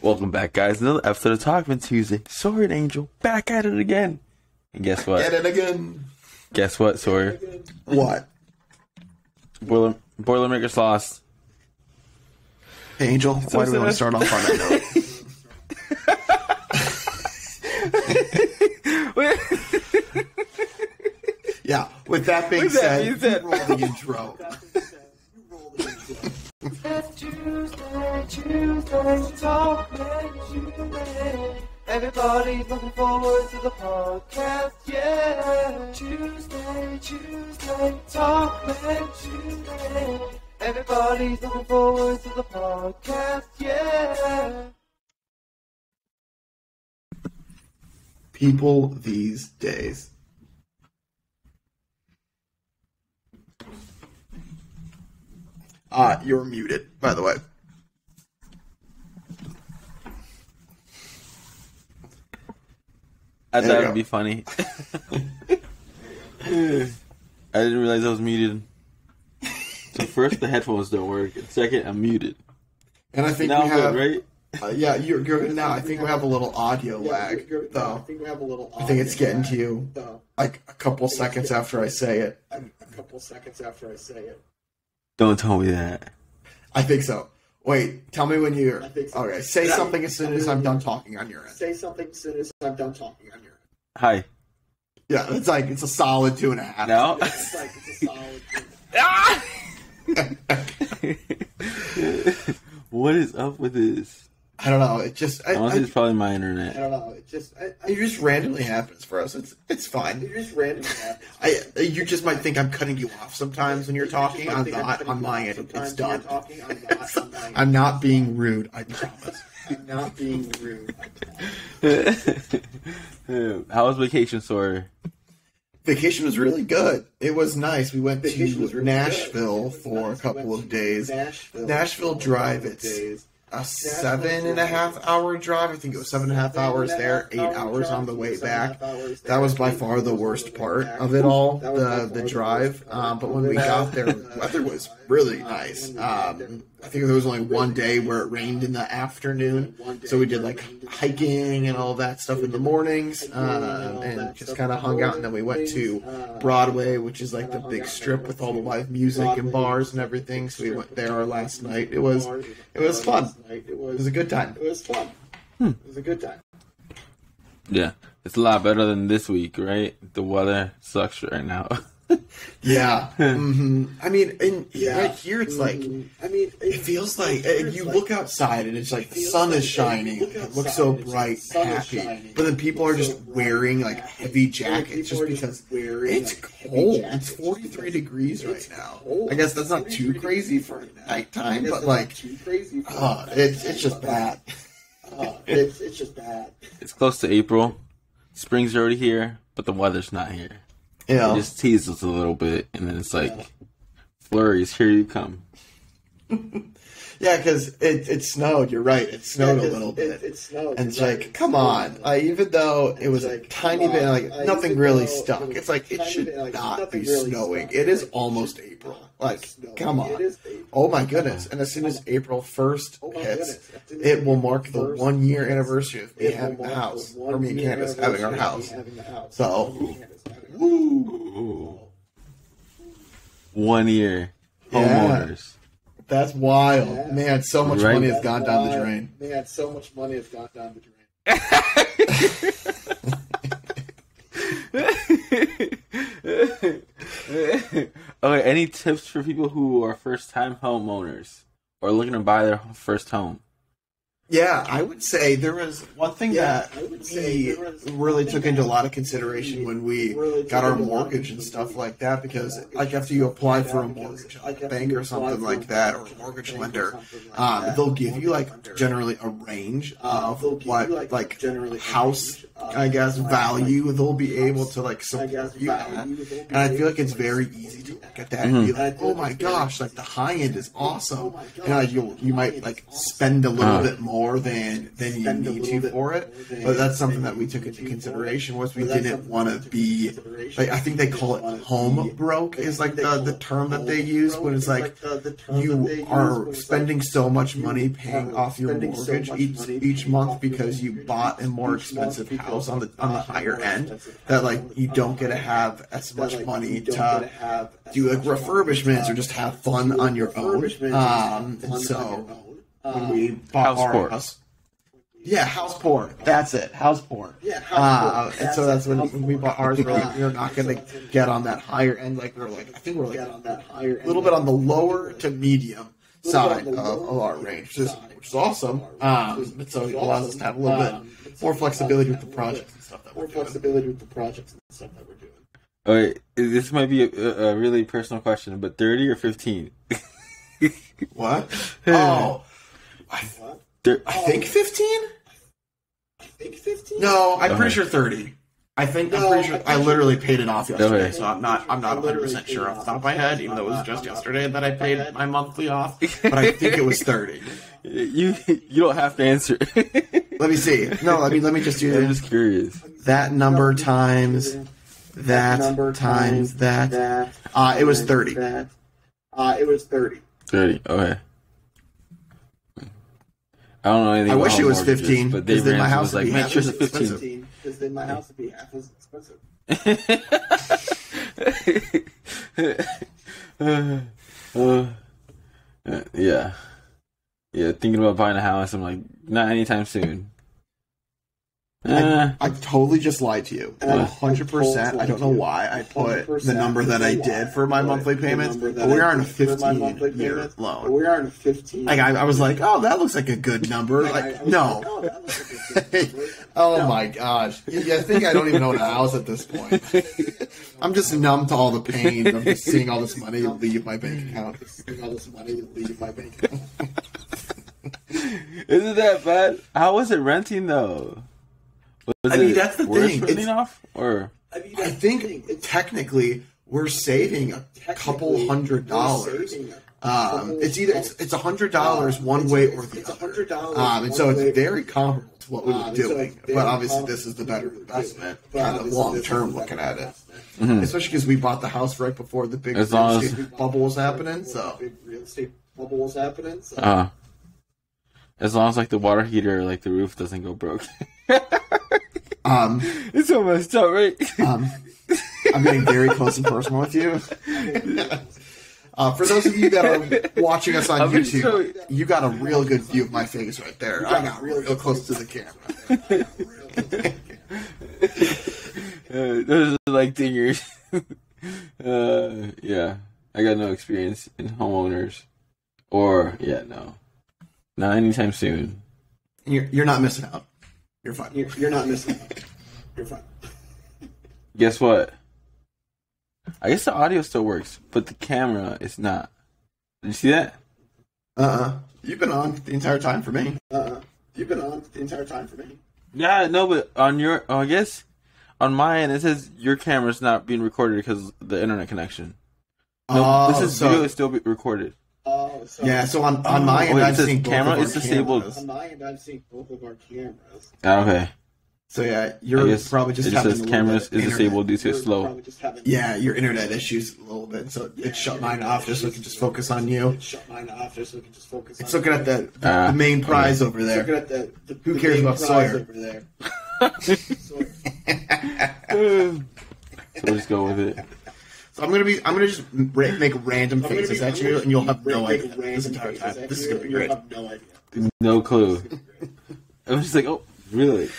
Welcome back, guys. Another episode of Talkmen Tuesday. Sword and Angel, back at it again. And guess what? At it again. Guess what, Sawyer? What? Boilermakers lost. Hey, Angel, why do we want to start off on that note? Yeah, with that being said, you roll the intro. Tuesday, Talkmen, Tuesday. Everybody's looking forward to the podcast, yeah. Tuesday, Talkmen, Tuesday. Everybody's looking forward to the podcast, yeah. People these days. You're muted, by the way. I thought it'd be funny. I didn't realize I was muted. So first, the headphones don't work. And second, I'm muted. And I think now we have, good, right? Yeah, you're good now. I think we have a little audio lag, though. I think it's getting to you like a couple seconds after I say it. Don't tell me that. I think so. Wait, tell me when you're... Okay, say something as soon as I'm done talking on your end. Hi. Yeah, it's a solid 2.5. No? What is up with this? I don't know. It just... Honestly, it's probably my internet. It just randomly happens for us. It's fine. You just might think I'm cutting you off sometimes when you're talking. I'm not. On my end, it's done. I'm not being rude. I promise. How was vacation, Sawyer? Vacation was really good. It was nice. We went to Nashville for a couple of days. Nashville Drive, it's a 7.5 hour drive. I think it was 7.5 hours there, 8 hours on the way back. That was by far the worst part of it all, the drive. But when we got there, the weather was really nice. I think there was only one day where it rained in the afternoon, so we did like hiking and all that stuff in the mornings, and just kind of hung out. And then we went to Broadway, which is like the big strip with all the live music and bars and everything. So we went there last night. It was fun. It was a good time. Yeah, it's a lot better than this week, right? The weather sucks right now. Yeah. Mm-hmm. I mean, right here it's like, it feels like you look outside and it's like the sun is shining. It looks so bright, happy. But then people are just wearing like heavy jackets just because it's cold. It's 43 degrees right now. I guess that's not too crazy for nighttime, but like, it's just bad. It's just bad. It's close to April. Spring's already here, but the weather's not here. Yeah. It just teases a little bit, and then it's like, flurries, here you come. Yeah, because it snowed. You're right. It snowed a little bit. And it's like, come on. Even though it was a tiny bit, like, nothing really stuck. It's like, it should not be snowing. It is almost April. Like, come on. Oh, my goodness. And as soon as April 1st hits, it will mark the 1 year anniversary of me having the house. Or me and Candace having our house. So... Woo. 1 year. Homeowners. That's wild. Man, so much money has gone down the drain. Okay, any tips for people who are first-time homeowners or looking to buy their first home? Yeah, I would say there was one thing that we really took into a lot of consideration when we got our mortgage and stuff like that, because like after you apply for a mortgage, like a bank or something like that, or a mortgage lender, they'll give you like generally a range of what like house, I guess, value they'll be able to like support you at. And I feel like it's very easy to look at that and be like, oh my gosh, like the high end is awesome, and you might like spend a little bit more more than you need to for it. But that's something that we took into consideration was we didn't want to be like, I think they call it home broke is like the term that they use when it's like you are spending so much money paying off your mortgage each month because you bought a more expensive house on the higher end that like you don't get to have as much money to do like refurbishments or just have fun on your own. And so when we bought our house, house poor. That's it, house poor. And so that's when we bought ours. We're like, we're not going to get on that higher end. Like I think we're like a little bit on the lower to medium side of our range, which is awesome. So it allows us to have a little bit more flexibility with the projects and stuff that we're doing. Okay, this might be a really personal question, but 30 or 15? What? Oh, I think 15. No, I'm pretty sure 30. I'm pretty sure I literally paid it off yesterday, so I'm not 100% sure off the top of my head, even though it was just yesterday that I paid my monthly off. But I think it was 30. You don't have to answer. Let me see. No, let me just do that. I'm just curious. That number times that. It was 30. 30. Okay. I don't know anything. I about wish it was mortgages, 15, but because then my house was like, would be make half sure as it's 15. expensive. Because then my house would be half as expensive. Yeah. Thinking about buying a house. I'm like, not anytime soon. I totally just lied to you. 100%. I don't know why I put the number that I did for my monthly payments, but we are on a 15-year loan. Like I was like, oh, that looks like a good number. Like, no. Oh my gosh. I think I don't even own a house at this point. I'm just numb to all the pain of just seeing all this money leave my bank account. Isn't that bad? How was it renting though? That's the thing. It's off, or I think technically we're saving a couple $100. It's either it's $100 one way or the other. And so it's very comparable to what we were doing. But obviously, this is the better investment, kind of long term looking at it. Mm-hmm. Especially because we bought the house right before the big real estate bubble was happening. So. As long as like the water heater, like the roof doesn't go broke. It's almost up, right? I'm getting very close and personal with you. For those of you that are watching us on YouTube, you got a real good view of my face right there. I got real close to the camera. Those are like dingers. Yeah, I got no experience in homeowners, not anytime soon. You're not missing out. You're fine. You're not missing out. You're fine. Guess what? I guess the audio still works, but the camera is not. Did you see that? You've been on the entire time for me. Yeah, no, but on your, I guess, on my end, it says your camera's not being recorded because of the internet connection. No, this video is still recorded. So on my end, I've seen camera is disabled. On my end, I've seen both of our cameras. Okay. So you're probably just having says cameras is disabled due to slow. Your internet issues a little bit, so it shut mine off just so it can just focus on you. It's looking at the main prize over there. Who cares about Sawyer? So we'll just go with it. So I'm gonna just make random faces at you, and you'll have no idea this entire time. This is gonna be great. No clue. I'm just like, oh, really?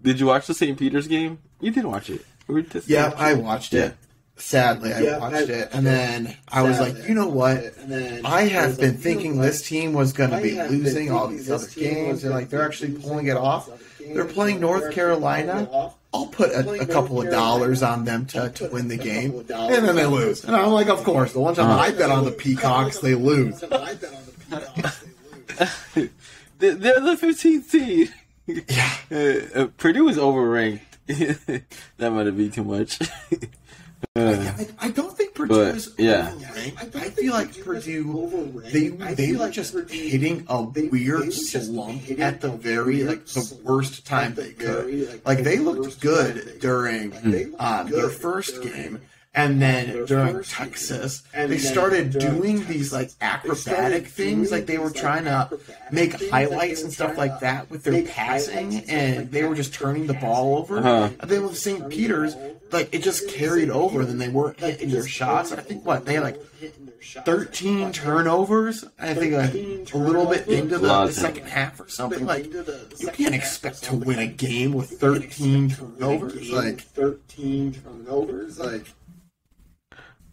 Did you watch the St. Peter's game? You did watch it. Yeah, I watched it. Sadly, I watched it, and then I was like, you know what? I have been thinking this team was going to be losing all these other games, and like they're actually pulling it off. They're playing North Carolina. I'll put a couple of dollars on them to win the game, and then they lose. And I'm like, of course, the one time I bet on the Peacocks, they lose. They're the 15th seed. Yeah. Purdue was overranked. That might have been too much. I don't think Purdue is overranked. I feel like Purdue, they were just hitting a weird slump at the very, like, the worst time they could. Like, they looked good during their first game. And then during Texas, they started doing these, like, acrobatic things. Like, they were trying to make highlights and stuff like that with their passing, and they were just turning the ball over. And then with St. Peter's, like, it just carried over, then they weren't hitting their shots. I think, they had, like, 13 turnovers, I think, like, a little bit into the second half or something. Like, you can't expect to win a game with 13 turnovers.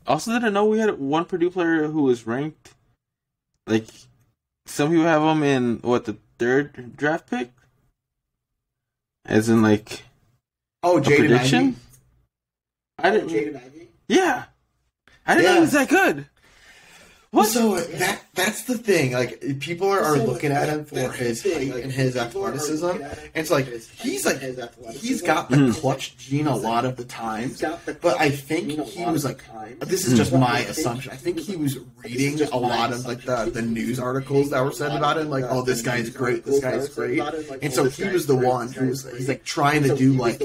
Also, didn't know we had one Purdue player who was ranked. Like, some people have him in, the third draft pick? As in, like, Jaden prediction? I didn't. Yeah. I didn't know he was that good. What? So that's the thing. Like, people are looking at him for his height and his athleticism, and it's like he's got the clutch gene a lot of the times. But I think he was like, this is just my assumption. I think he was reading a lot of like the news articles that were said about him, like, oh, this guy's great, this guy's great, and so he was the one he's like trying to do like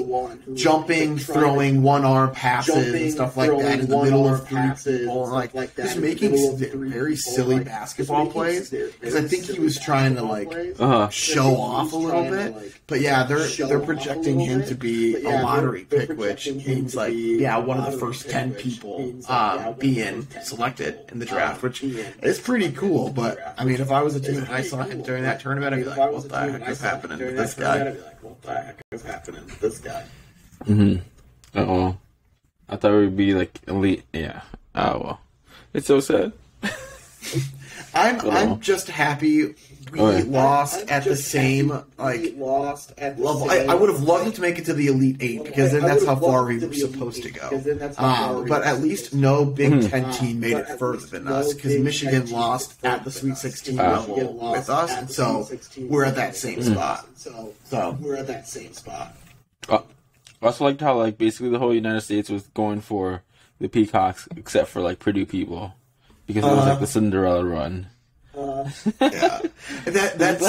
jumping, throwing one arm passes and stuff like that in the middle of three people, and like just making very silly basketball plays, because I think he was trying to like show off a little bit. But yeah, they're projecting him to be a lottery pick, which means like one of the first 10 people being selected in the draft, which is pretty cool. But I mean, if I was a team and I saw him during that tournament, I'd be like, what the heck is happening with this guy? I thought it would be like elite. Yeah. Oh well, it's so sad. I'm just happy we lost at the same level. I would have loved it to make it to the Elite Eight, because then that's how far we were supposed to go. But at least no Big Ten team made it further than us, because Michigan lost at the Sweet 16 level with us, and so we're at that same spot. I also liked how basically the whole United States was going for the Peacocks, except for Purdue people. Because it was the Cinderella run. That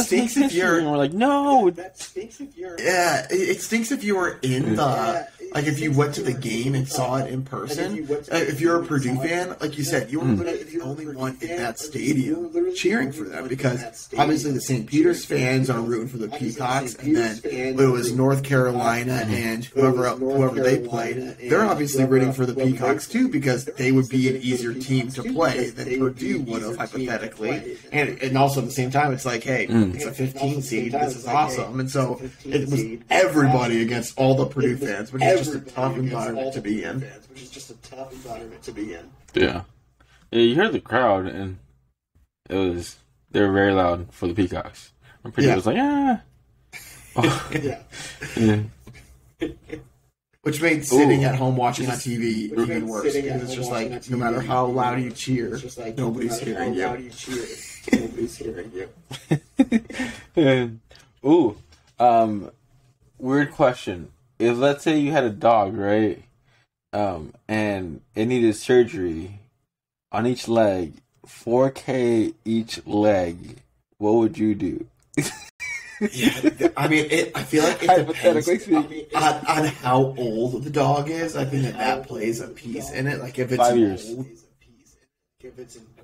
stinks if you're. And we're like, no. Yeah, it stinks if you were in the. If you went to the game and saw it in person. If you're a Purdue fan, like you said, you were the only one in that stadium cheering for them, because obviously the St. Peter's fans are rooting for the Peacocks, and then it was North Carolina and whoever they played, they're obviously rooting for the Peacocks too, because they would be an easier team to play than Purdue would have, hypothetically. And also at the same time, it's like, hey, it's a 15 seed, this is awesome. And so it was everybody against all the Purdue fans, which is just a tough environment to be in. Yeah. You heard the crowd, and they were very loud for the Peacocks. And Purdue was like, Which made sitting at home watching on TV even worse, because it's just like, no matter how loud you cheer, nobody's hearing you. Weird question. If, let's say, you had a dog, right, and it needed surgery on each leg, $4K each leg, what would you do? I mean, I feel like it depends on how old the dog is. I think that plays a piece in it. Like, if it's 5 years.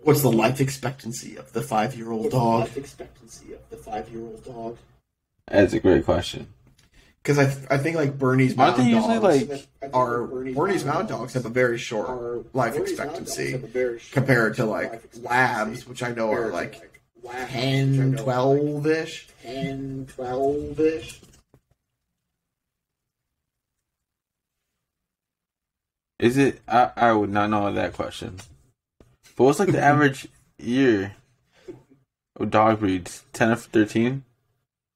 What's the life expectancy of the 5-year-old dog? That's a great question. Because I think Bernese Mountain Dogs have a very short life expectancy compared to Labs, which I know are 10, 12-ish. Is it? I would not know that question. But what's the average year of dog breeds? 10 or 13?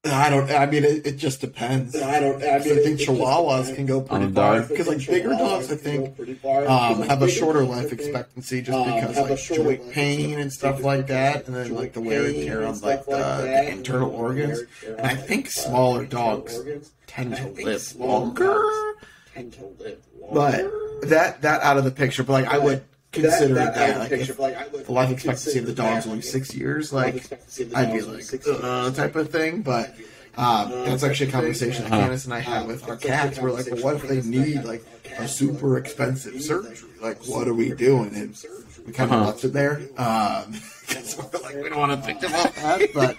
I mean, it just depends. I think Chihuahuas can go pretty far. Because bigger dogs, I think, have a shorter life expectancy just because joint pain and stuff like that, and then the wear and tear on the internal organs. And I think smaller dogs tend to live longer. But that out of the picture, but like I would consider that like if the life expectancy of the dog's only 6 years, like I'd be like type of thing. But that's actually a conversation that Candace and I had with our cats. We're like, well, what if they need like a super expensive surgery? Like, what are we doing? And we kind of left it there because we're like, we don't want to think about that. But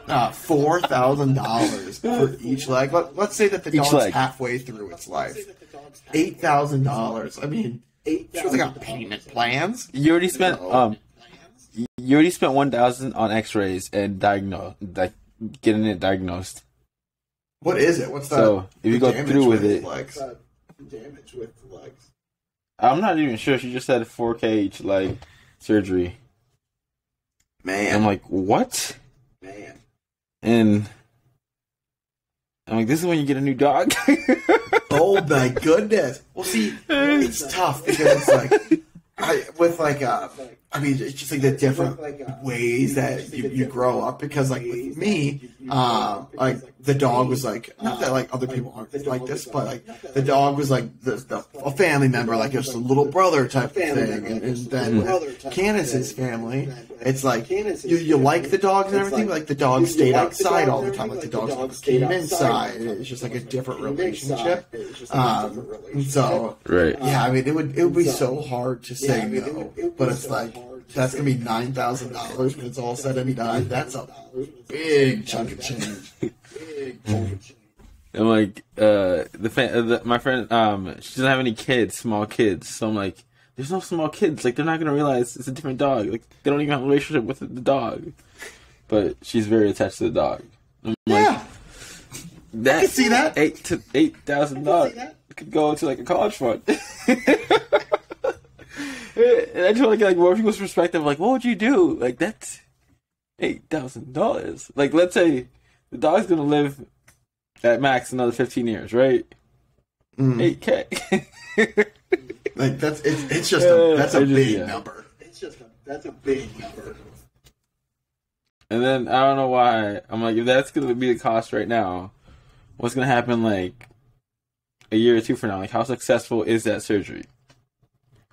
$4,000 for each leg. Let's say that the dog's halfway through its life. $8,000. I mean, sure they got payment plans. You already spent $1,000 on X-rays and getting it diagnosed. What is it? What's that? So if you go through with it, damage with the legs. I'm not even sure. She just said 4K each leg surgery. Man, I'm like, what? Man, and I'm like, this is when you get a new dog. Oh my goodness. Well, see, it's tough because it's like, it's just like the different ways that you grow up. Because like with me, like the dog was like, not that like other people aren't like this, but like the dog was like a family member, like just a little brother type of thing. And then with Candace's family, it's like you like the dogs and everything, but like the dog stayed outside all the time. Like the dogs came inside. It's just like a different relationship. So right, yeah, I mean it would be so hard to say no, but it's like that's gonna be $9,000 when it's all said and done. That's a big chunk of change. I'm like, my friend, she doesn't have any kids, small kids. So I'm like, there's no small kids. Like, they're not gonna realize it's a different dog. Like, they don't even have a relationship with the dog. But she's very attached to the dog. I'm like, I can see that. $8,000 could go to like a college fund. And I just want to get like more people's perspective. Like, what would you do? Like, that's $8,000. Like, let's say the dog's gonna live at max another 15 years, right? $8K. Like that's a big number. That's a big number. And then I don't know why I'm like, if that's gonna be the cost right now, what's gonna happen like a year or two from now? Like, how successful is that surgery?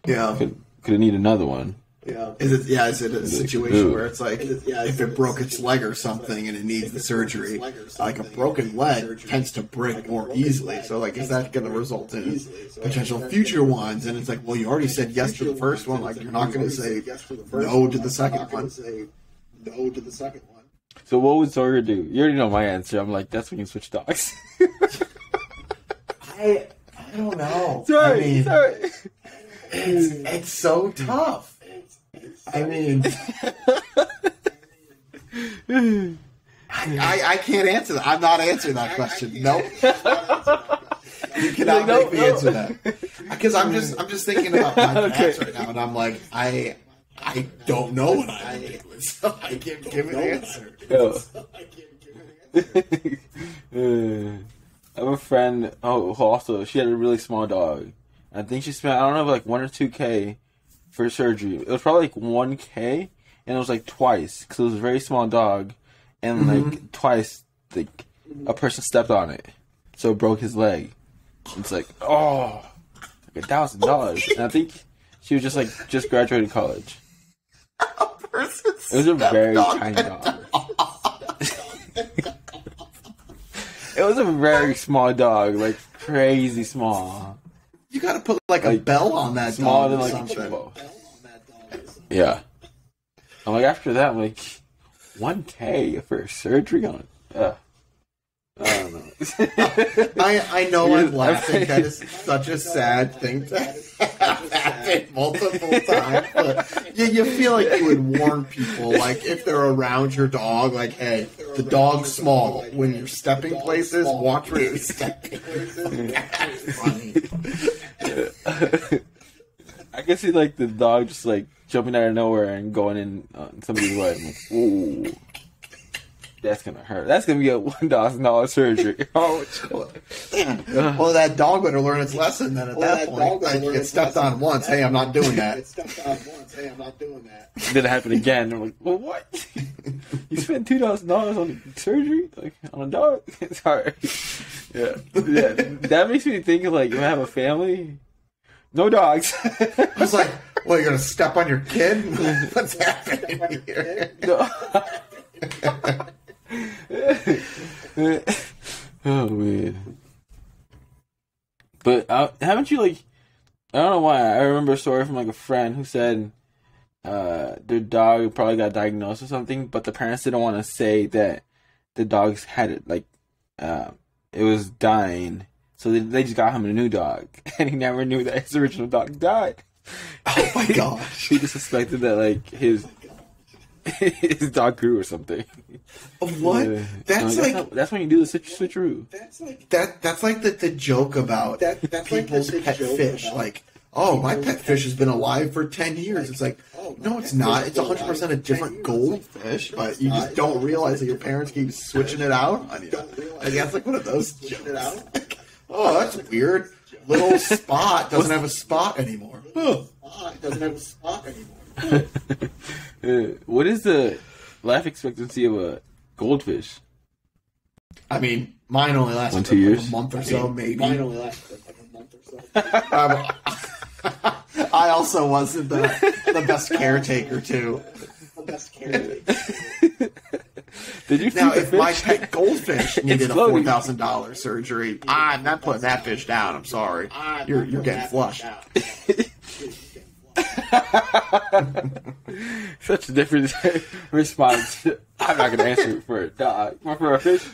Yeah. Could it need another one? Yeah. Is it a situation where it's like if it broke its leg or something and it needs the surgery, like a broken leg tends to break more easily. So like, is that going to result in potential future ones? And it's like, well, you already said yes to the first one. Like, you're not going to say no to the second one. So what would Sawyer do? You already know my answer. I'm like, that's when you switch dogs. I don't know. Sorry. It's so tough. I mean, I can't answer that. I'm not answering that question. Nope. You cannot make me answer that. Because I'm just thinking about my cats right now, and I'm like, I don't know what I would do, so I can't give an answer. I have a friend who also, she had a really small dog. I think she spent, I don't know, like $1 or $2K for surgery. It was probably like $1K, and it was like twice, because it was a very small dog, and like twice, like a person stepped on it, so it broke his leg. It's like, like $1,000. And I think she was just graduated college. It was a very tiny dog. It was a very small dog, like crazy small. You gotta put like a bell on that smaller dog than like or something. a chimbo. Yeah. I'm like, after that, I'm like, $1K for surgery on it. I don't know. I know I'm laughing. That is such a sad thing to happen multiple times. But you feel like you would warn people, like if they're around your dog, like, hey, the dog's small. When you're stepping places, watch where you're stepping. That's funny. I can see like the dog just like jumping out of nowhere and going in somebody's way. I'm like, ooh. That's gonna hurt. That's gonna be a $1,000 surgery. Well, that dog better learn its lesson then at that point. Like, it stepped on once. Hey, I'm not doing that. Did it happen again? I'm like, well, what? You spent $2,000 on surgery? Like, on a dog? Sorry. Yeah. That makes me think of like, if I have a family, No dogs. I was like, well, you're going to step on your kid? What's happening here? No. Oh, man. But haven't you, like... I don't know why. I remember a story from, like, a friend who said their dog probably got diagnosed or something, but the parents didn't want to say that the dogs had it, like, it was dying. So they just got him a new dog. And he never knew that his original dog died. Oh, my gosh. He just suspected that, like, his dog grew or something. What? That's like... That's when you do the switcheroo. That's like the joke about people's pet fish. Like, oh, my pet fish has been alive for 10 years. It's like, no, it's not. It's 100% a different goldfish, but you just don't realize that your parents keep switching it out on you. I guess like one of those jokes. Oh, that's weird. Little Spot doesn't have a spot anymore. What is the life expectancy of a goldfish? I mean, mine only lasted 1-2 years? a month or so, maybe. I also wasn't the best caretaker, too. Did you now, feed the if fish? my pet goldfish needed a floating. $4,000 surgery, I'm not putting that fish down. I'm sorry. You're getting flushed. Such a different response. I'm not gonna answer for a dog. For a fish?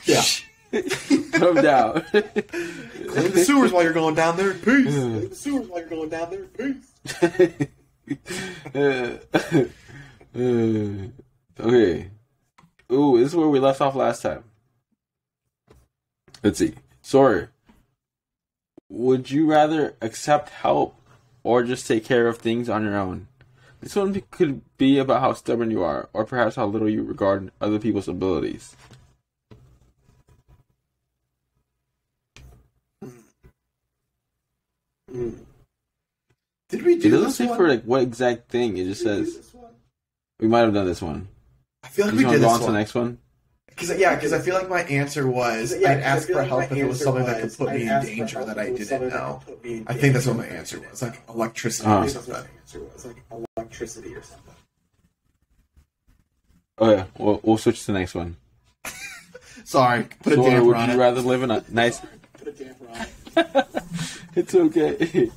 Yeah. Put him down. Clean the sewers while you're going down there. Peace. Okay. Ooh, this is where we left off last time. Let's see. Sorry. Would you rather accept help or just take care of things on your own? This one could be about how stubborn you are, or perhaps how little you regard other people's abilities. Did we do It doesn't this say one? for like what exact thing. It just says we might have done this one. I feel like You we want did to go this on to one. the next one? Because I feel like my answer was I'd ask for help if it was something that could put me in danger that I didn't know. I think that's what my answer was, like electricity or something. Oh yeah, we'll switch to the next one. Sorry, put a Sorry, damper would on you it. rather live in a nice... It's okay.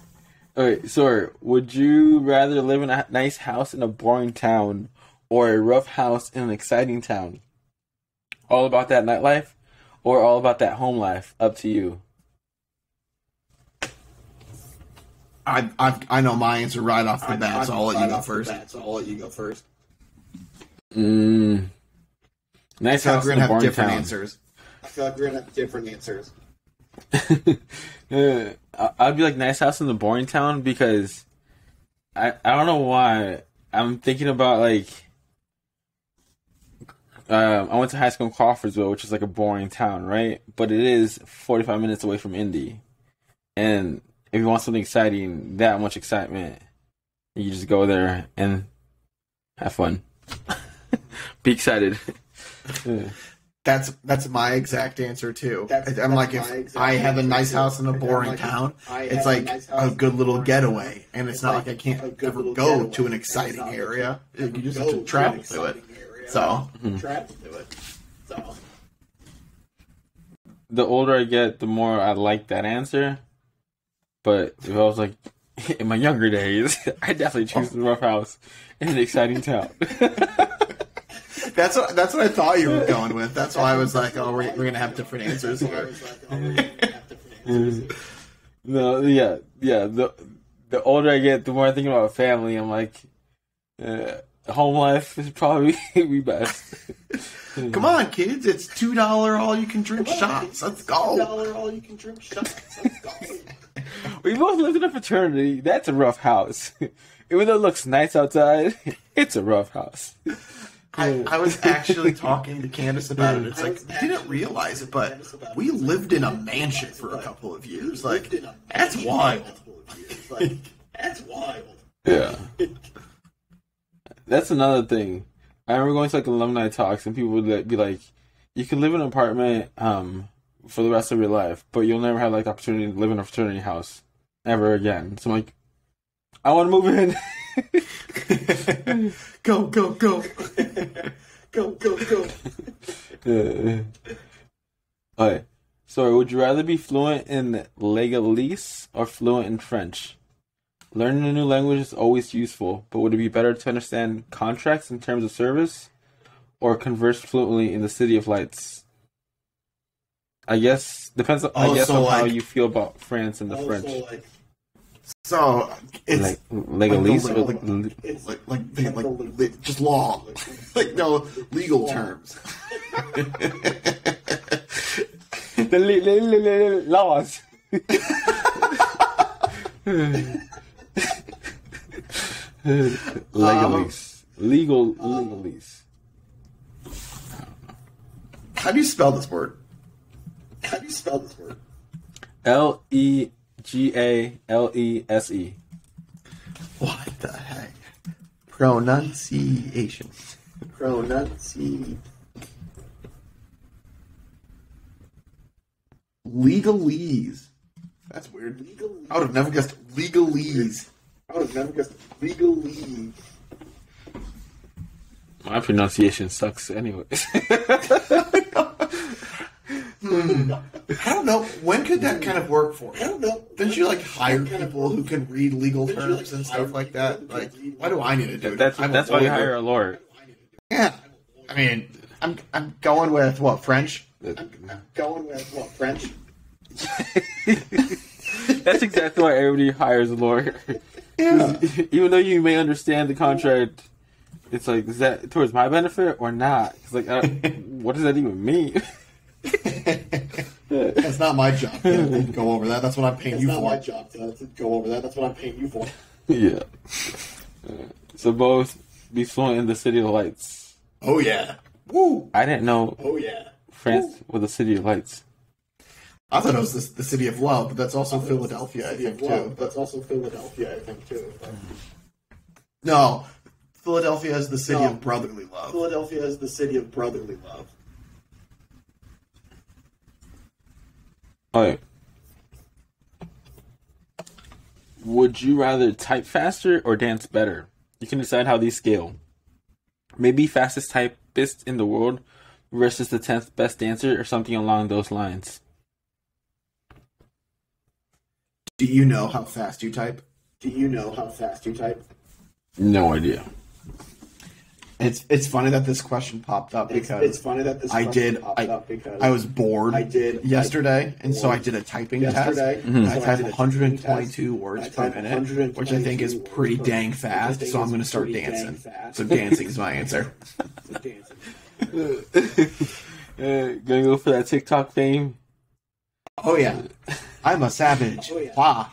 Alright, sorry. Would you rather live in a nice house in a boring town or a rough house in an exciting town? All about that nightlife or all about that home life? Up to you. I know my answer right off the bat, so I'll let you go first. Nice I house feel in like a we're boring gonna have different town. answers. I'd be like nice house in the boring town because I don't know why I'm thinking about like I went to high school in Crawfordsville, which is like a boring town, right? But it is 45 minutes away from Indy, and if you want something exciting, that much excitement, you just go there and have fun, be excited. That's my exact answer too. I'm like, if I have a nice house in a boring town, it's like a good little getaway, and it's not like I can't ever go to an exciting area. You just have to travel to it. So, The older I get, the more I like that answer. But if I was like in my younger days, I definitely choose the rough house in an exciting town. that's what I thought you were going with. That's why I was like, oh, we're gonna have different answers here. No, yeah. The older I get, the more I think about family. I'm like, home life is probably be best. Come on, kids! It's $2 all you can drink shots. Let's go. We both lived in a fraternity. That's a rough house. Even though it looks nice outside, it's a rough house. I was actually talking to Candace about it. It's like, I didn't realize it, but we lived in a mansion for a couple of years. Like, that's wild. Yeah. That's another thing. I remember going to like alumni talks and people would be like, you can live in an apartment for the rest of your life, but you'll never have like the opportunity to live in a fraternity house. ever again. So I'm like, I want to move in. Go, go, go. Go, go, go. Okay. So, would you rather be fluent in Legalese or fluent in French? Learning a new language is always useful, but would it be better to understand contracts and terms of service or converse fluently in the City of Lights? I guess depends. On how you feel about France and the French. So it's Legalese, like just law, like no legal terms. The laws. Legalese. Legalese. How do you spell this word? Legalese. What the heck? Pronunciation. Legalese. That's weird. I would have never guessed legalese. My pronunciation sucks anyway. I don't know. When could that kind of work for you? Didn't you like hire people who can read legal terms and stuff like that? Like, why do I need to do that? That's why you hire a lawyer. Yeah. I mean, I'm going with what, French? That's exactly why everybody hires a lawyer. Yeah. Even though you may understand the contract, it's like, is that towards my benefit or not? It's like, what does that even mean? That's not my job to go over that. That's what I'm paying you for. Yeah. So both be fluent in the City of Lights. Oh, yeah. Woo! I didn't know France was the City of Lights. I thought it was the City of Love, but that's also Philadelphia, I think, too. No. Philadelphia is the city of brotherly love. Alright. Would you rather type faster or dance better? You can decide how these scale. Maybe fastest typist in the world versus the 10th best dancer or something along those lines. Do you know how fast you type? No idea. It's funny that this question popped up because I was bored yesterday, and so I did a typing test. I typed 122 words per minute, which I think is pretty dang fast. So I'm going to start dancing. So dancing is my answer. Gonna go for that TikTok fame. Oh yeah, I'm a savage. Wah.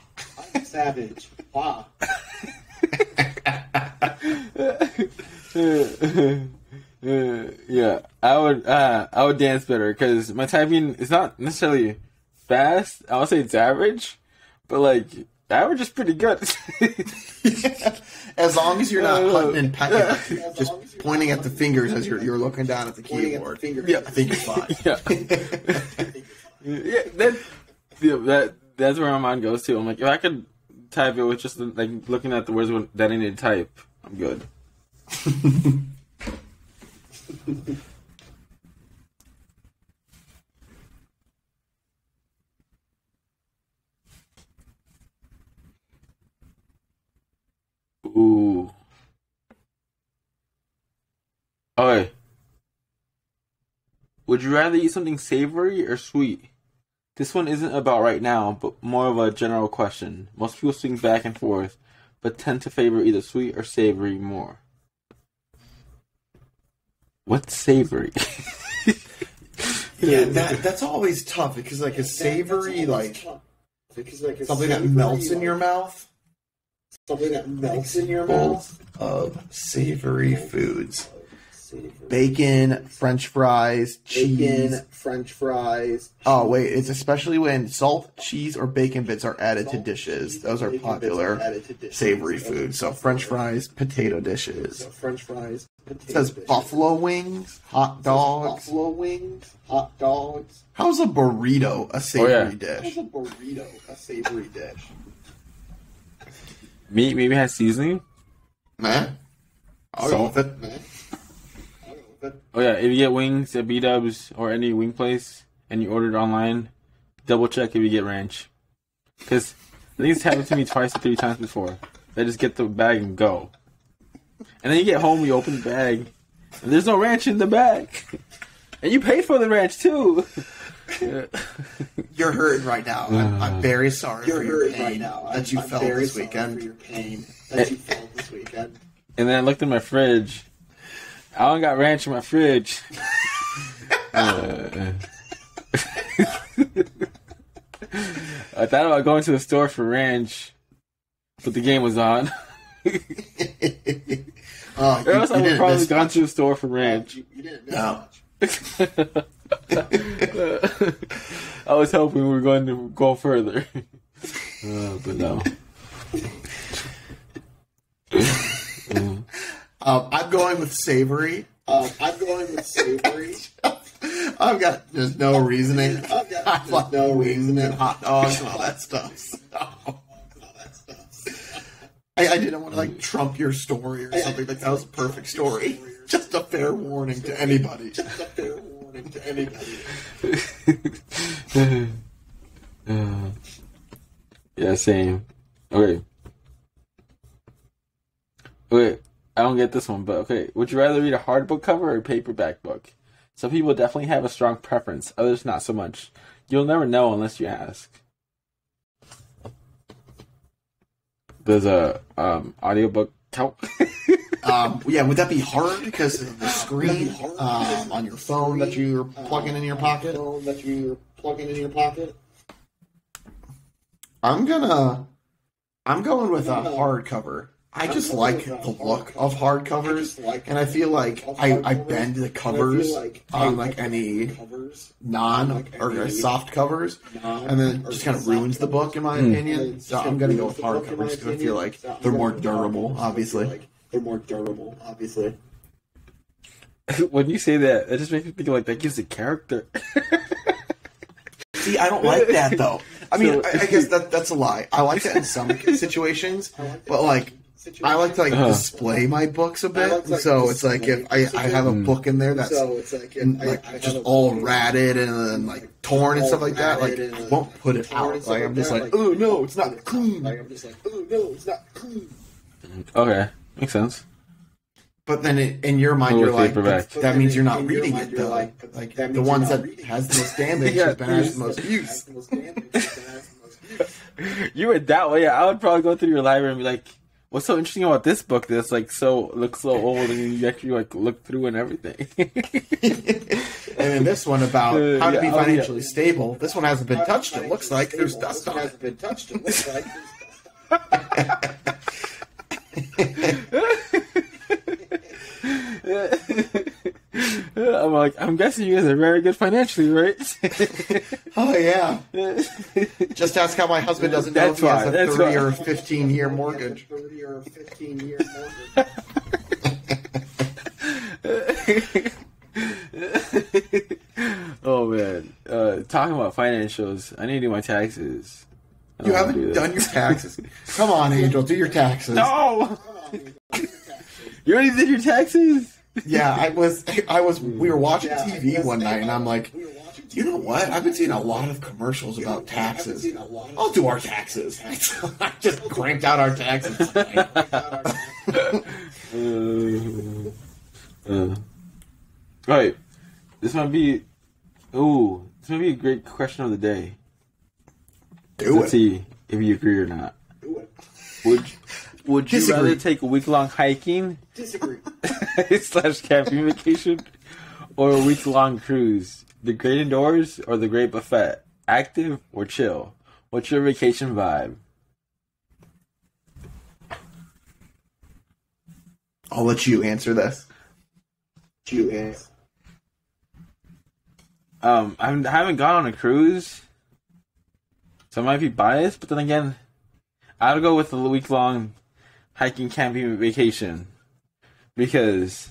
Yeah, I would dance better because my typing is not necessarily fast. I would say it's average, but like average is pretty good. As long as you're not hunting and pecking, just pointing at the fingers as you're looking down at the keyboard. Yeah, I think you're fine. That's where my mind goes to. I'm like, if I could type it with just like looking at the words that I need to type, I'm good. Ooh. Okay. Would you rather eat something savory or sweet? This one isn't about right now, but more of a general question. Most people swing back and forth, but tend to favor either sweet or savory more. What's savory? Yeah, that's always tough because like a savory, like something that melts in your mouth. Of savory foods. Bacon, French fries, cheese. Oh, wait, it's especially when salt, cheese, or bacon bits are added to dishes. Those are popular savory foods. So French fries, potato dishes. It says buffalo wings, hot dogs. How's a burrito a savory dish? Meat maybe has seasoning. Nah. I'll go with it. Oh yeah, if you get wings at B-Dubs or any wing place and you order it online, double check if you get ranch. Because I think it's happened to me twice or 3 times before. I just get the bag and go. And then you get home, you open the bag, and there's no ranch in the bag. And you paid for the ranch too. You're hurting right now. I'm very sorry for your pain that you felt this weekend. And then I looked in my fridge. I don't got ranch in my fridge. I thought about going to the store for ranch, but the game was on. Or else I would probably gone to the store for ranch. No. I was hoping we were going to go further. But no. I'm going with savory. I've got just no reasoning. I like no wings and hot dogs and all that stuff. So. I didn't want to like trump your story or something. Like that was a perfect story. Just a fair warning to anybody. Yeah, same. Okay. Okay, I don't get this one, but okay. Would you rather read a hard book cover or a paperback book? Some people definitely have a strong preference, others not so much. You'll never know unless you ask. Does a audiobook count? Yeah, would that be hard because of the screen on your phone that you're plugging in your pocket? I'm going with a hardcover. I just like the look of hardcovers, and I feel like I bend the covers on like any or soft covers, and then it just kind of ruins the book in my opinion. So I'm gonna go with hardcovers because I feel like they're more durable, obviously. When you say that, it just makes me think like that gives it character. See, I don't like that though. I mean, I guess that's a lie. I like that in some situations, but like. I like to display my books a bit, so it's like if I have a book in there that's just all ratted and then like torn and stuff like that, like I won't put it out. Like I'm just like, oh no, it's not clean. Okay, makes sense. But then in your mind, you're like, that means you're not reading it though. Like the ones that has the most damage has been has the most use. You would that way? I would probably go through your library and be like. What's so interesting about this book that's like looks so old and you actually like look through and everything? And then this one about how to be financially stable. This one hasn't been touched. It looks like there's dust on it. I'm like, I'm guessing you guys are very good financially, right? Oh yeah. Just ask how my husband doesn't know if he has a 30 or 15-year mortgage. Oh man, talking about financials, I need to do my taxes. You haven't done your taxes. Come on, Angel, do your taxes. No. You already did your taxes? Yeah, I was. We were watching TV one night, and I'm like, you know what? I've been seeing a lot of commercials about taxes. I'll do our taxes. I just cranked out our taxes. Right. This might be a great question of the day. Let's see if you agree or not. Would you rather take a week-long hiking / camping vacation or a week-long cruise? The great indoors or the great buffet? Active or chill? What's your vacation vibe? I'll let you answer this. I haven't gone on a cruise, so I might be biased, but then again, I'll go with the week-long hiking, camping, vacation. Because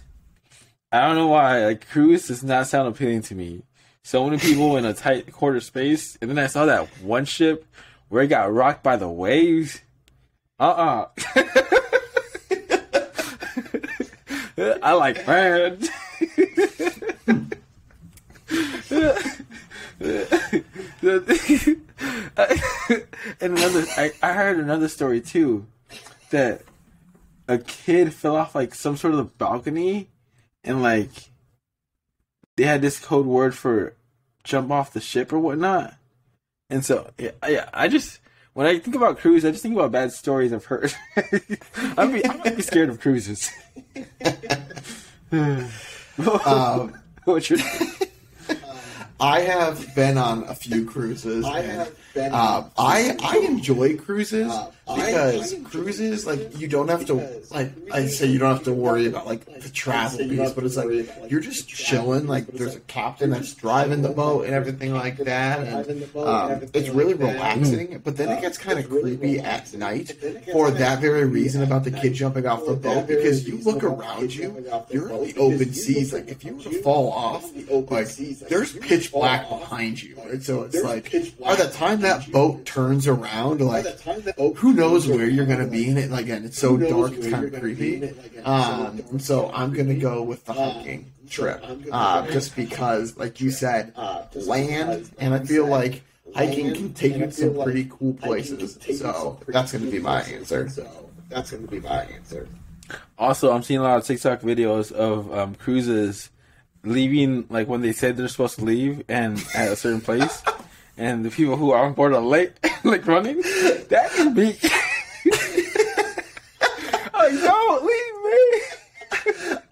I don't know why, like, cruise does not sound appealing to me. So many people in a tight quarter space, and then I saw that one ship where it got rocked by the waves. I like friends. And I heard another story too, that a kid fell off like some sort of the balcony, and like they had this code word for jump off the ship or whatnot. And so yeah, I just, when I think about cruises, I just think about bad stories I've heard. I'm be scared of cruises. What's your I have been on a few cruises. I enjoy cruises because cruises, like, you don't have to, like I say, you don't have to worry about like the travel piece, but it's like you're just chilling. Like, there's a captain that's driving the boat and everything like that, and it's really relaxing. But then it gets kind of creepy at night for that very reason about the kid jumping off the boat, because you look around you, you're in the open seas. Like, if you were to fall off, like, there's pitch black behind you, and so it's like by the time that boat turns around, like, who knows where you're gonna be in it. And again, it's so dark, it's kind of creepy. So I'm gonna go with the hiking trip, just because, like you said, land, and I feel like hiking can take you to some pretty cool places. So that's gonna be my answer. Also, I'm seeing a lot of TikTok videos of cruises leaving, like when they said they're supposed to leave and at a certain place, and the people who are on board are late, like running. That can be like, don't leave me.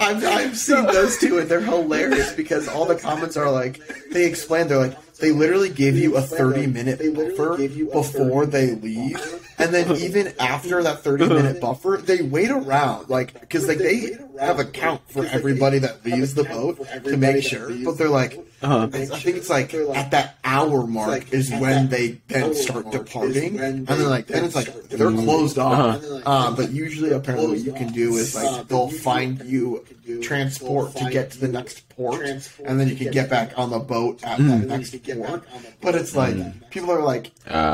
I've seen those too, and they're hilarious because all the comments are like, they explain, they're like, they literally give you a 30-minute buffer before they leave, and then even after that 30-minute buffer, they wait around, like, because like they have a count for everybody that leaves the boat to make sure, but they're like, I think it's like at that hour mark is when they then start departing, and then like then it's like they're closed off. But usually, apparently, what you can do is like they'll find you transport to get to the next port, and then you can get back on the boat at that next port. But it's like people are like,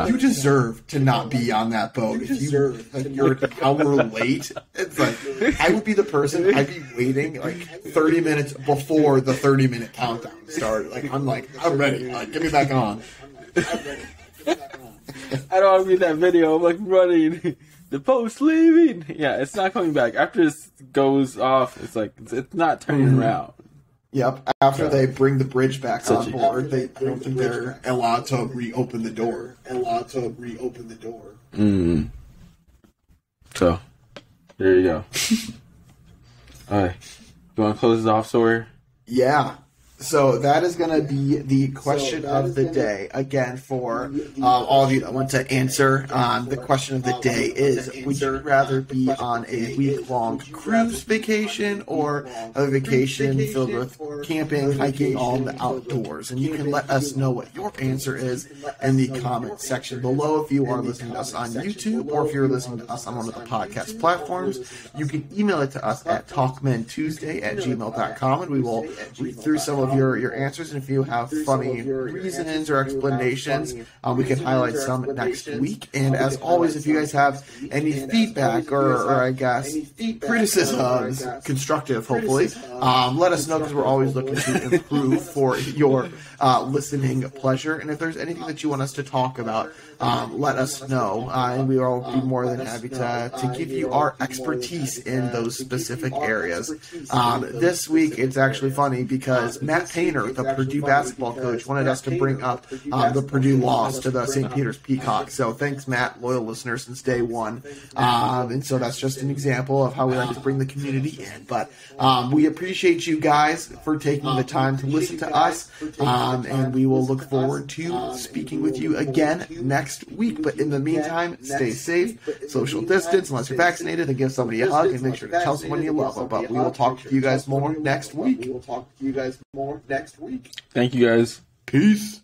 you deserve to not be on that boat if you're an hour late. It's like I would be the person, I'd be waiting like 30 minutes before the 30-minute countdown started. Like, I'm ready. Like, get me back on. I don't want to be that video of like running. The boat's leaving. Yeah, it's not coming back. After this goes off, it's like it's not turning around. Yep. After they bring the bridge back on board, I don't think they're allowed to reopen the door. So, there you go. All right. You want to close this off, Sawyer? Yeah. So that is going to be the question of the day. Again, for all of you that want to answer, the question of the day is, would you rather be on a week-long cruise vacation or a vacation filled with camping, hiking, all in the outdoors? And you can let us know what your answer is in the comment section below. If you are listening to us on YouTube, or if you're listening to us on one of the podcast platforms, you can email it to us at talkmentuesday@gmail.com, and we will read through some of your answers, and if you have funny reasons or explanations, we can highlight some next week. And as always, if you guys have any feedback or I guess criticisms, constructive hopefully, let us know, because we're always looking to improve for your listening pleasure. And if there's anything that you want us to talk about, let us know, and we will be more than happy to give you our expertise in those specific areas. This week, it's actually funny because Matt Painter, the Purdue basketball coach, wanted us to bring up the Purdue loss to the St. Peter's Peacocks. So thanks, Matt, loyal listener since day one. And so that's just an example of how we like to bring the community in. But we appreciate you guys for taking the time to listen to us, and we will look forward to speaking with you again next week. But in the meantime, stay safe, social distance unless you're vaccinated, and give somebody a hug, and make sure to tell someone you love them. But we will talk to you guys more next week. Thank you, guys. Peace.